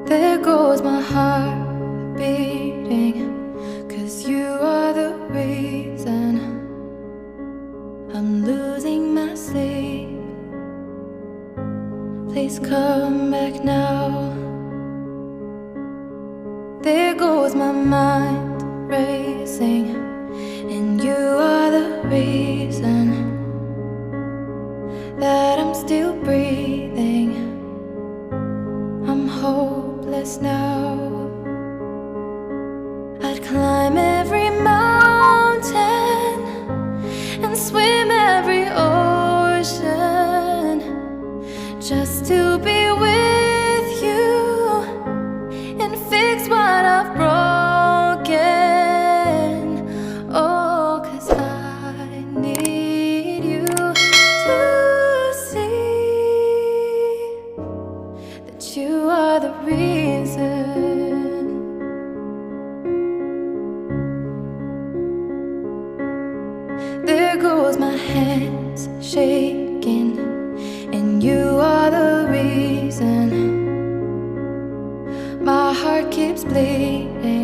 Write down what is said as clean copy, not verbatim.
There goes my heart beating, 'cause you are the reason I'm losing my sleep. Please come back now. There goes my mind racing, and you are the reason that I'm still breathing. I'm hopeless now. I'd climb every mountain and swim every ocean just to be with you and fix what hands shaking, and you are the reason my heart keeps bleeding.